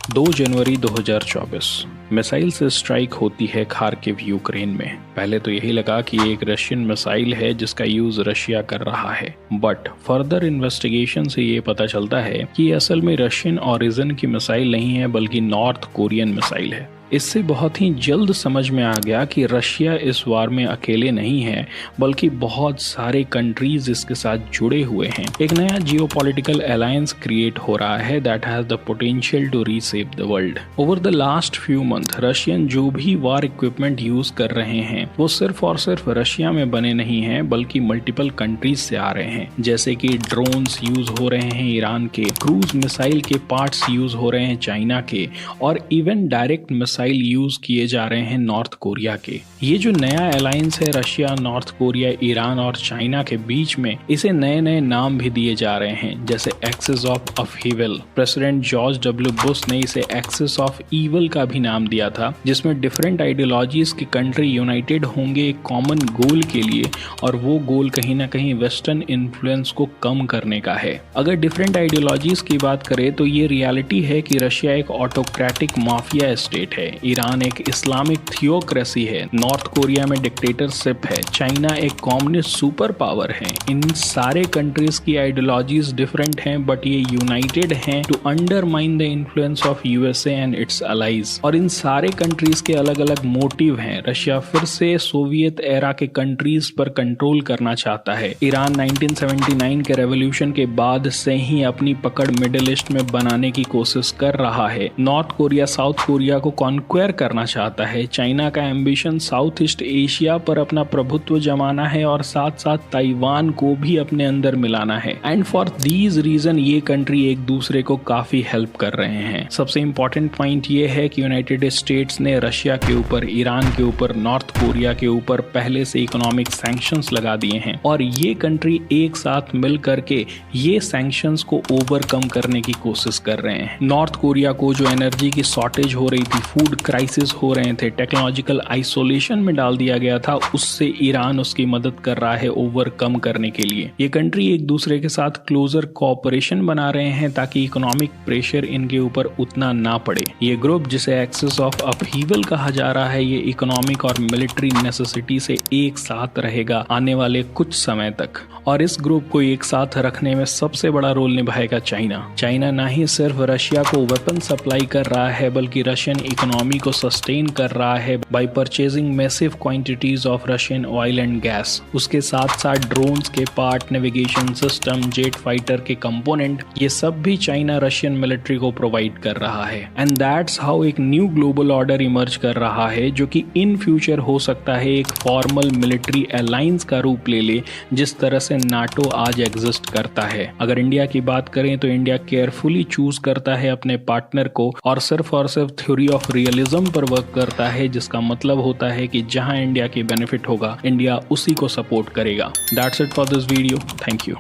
2 जनवरी 2024 missile से strike होती है खार्किव यूक्रेन में। पहले तो यही लगा कि ये एक रशियन मिसाइल है जिसका यूज रशिया कर रहा है, बट फर्दर इन्वेस्टिगेशन से ये पता चलता है कि ये असल में रशियन ओरिजिन की मिसाइल नहीं है बल्कि नॉर्थ कोरियन मिसाइल है। इससे बहुत ही जल्द समझ में आ गया कि रशिया इस वार में अकेले नहीं है बल्कि बहुत सारे कंट्रीज इसके साथ जुड़े हुए हैं। एक नया जियोपॉलिटिकल अलायंस क्रिएट हो रहा है that has the potential to reshape the world. Over the last few month Russian जो भी वार इक्विपमेंट यूज कर रहे हैं वो सिर्फ और सिर्फ रशिया में बने नहीं हैं बल्कि मल्टीपल कंट्रीज से आ रहे हैं, जैसे कि ड्रोन्स यूज हो रहे हैं ईरान के, क्रूज मिसाइल के पार्ट्स यूज हो रहे हैं चाइना के, और इवन डायरेक्ट मिसाइल यूज किए जा रहे हैं नॉर्थ कोरिया के। ये जो नया अलायंस है रशिया, नॉर्थ कोरिया, ईरान और चाइना के बीच में, इसे नए नए नाम भी दिए जा रहे हैं, जैसे axis of upheaval. President George W Bush ने इसे एक्सिस ऑफ ईवल का भी नाम दिया था, जिसमें डिफरेंट आइडियोलॉजीज की कंट्री यूनाइटेड होंगे एक कॉमन गोल के लिए, और वो गोल कहीं ना कहीं वेस्टर्न इन्फ्लुएंस को कम करने का है। अगर डिफरेंट आइडियोलॉजीज की बात करें तो ये रियलिटी है कि रशिया एक ऑटोक्रेटिक माफिया स्टेट है, ईरान एक इस्लामिक थियोक्रेसी है, नॉर्थ कोरिया में डिक्टेटरशिप है, चाइना एक कम्युनिस्ट सुपर पावर है। इन सारे कंट्रीज की आइडियोलॉजीज डिफरेंट हैं बट ये यूनाइटेड हैं to undermine the influence of USA and its allies. और इन सारे कंट्रीज के अलग अलग मोटिव हैं। रशिया फिर से सोवियत एरा के कंट्रीज पर कंट्रोल करना चाहता है। ईरान 1979 के रेवोल्यूशन के बाद से ही अपनी पकड़ मिडिल ईस्ट में बनाने की कोशिश कर रहा है। नॉर्थ कोरिया साउथ कोरिया को कॉन्क्वेयर करना चाहता है। चाइना का एम्बिशन साउथ ईस्ट एशिया पर अपना प्रभुत्व जमाना है और साथ साथ ताइवान को भी अपने अंदर मिलाना है। एंड फॉर दीज रीजन ये कंट्री एक दूसरे को काफी हेल्प कर रहे हैं। सबसे इंपॉर्टेंट पॉइंट ये है कि यूनाइटेड स्टेट्स ने रशिया के ऊपर, ईरान के ऊपर, नॉर्थ कोरिया के ऊपर पहले से इकोनॉमिक सैंक्शंस लगा दिए हैं और ये कंट्री एक साथ मिल करके ये सैंक्शंस को ओवरकम करने की कोशिश कर रहे हैं। नॉर्थ कोरिया को जो एनर्जी की शॉर्टेज हो रही थी, फूड क्राइसिस हो रहे थे, टेक्नोलॉजिकल आइसोलेशन में डाल दिया गया था, उससे ईरान उसकी मदद कर रहा है ओवरकम करने के लिए। ये कंट्री एक दूसरे के साथ क्लोजर कोऑपरेशन बना रहे हैं ताकि इकोनॉमिक प्रेशर इनके ऊपर उतना ना पड़े। ये ग्रुप जिसे एक्सिस ऑफ अपहीवल कहा जा रहा है, ये इकोनॉमिक और मिलिट्री नेसेसिटी से एक साथ रहेगा आने वाले कुछ समय तक। और इस ग्रुप को एक साथ रखने में सबसे बड़ा रोल निभाएगा चाइना। चाइना ना ही सिर्फ रशिया को वेपन सप्लाई कर रहा है बल्कि रशियन इकोनॉमी को सस्टेन कर रहा है bye purchasing massive quantities of Russian oil and gas. उसके साथ साथ ड्रोन्स के part, navigation system, jet fighter के कंपोनेंट, ये सब भी चाइना रशियन मिलिट्री को प्रोवाइड कर रहा है। एंड दैट्स हाउ एक न्यू ग्लोबल ऑर्डर इमर्ज कर रहा है जो कि इन फ्यूचर हो सकता है एक फॉर्मल मिलिट्री अलायंस का रूप ले ले, जिस तरह से नाटो आज एग्जिस्ट करता है। अगर इंडिया की बात करें तो इंडिया केयरफुली चूज करता है अपने पार्टनर को और सिर्फ थ्योरी ऑफ रियलिज्म पर वर्क करता है, जिसका मतलब होता है कि जहां इंडिया की बेनिफिट होगा इंडिया उसी को सपोर्ट करेगा। That's it for this video. Thank you.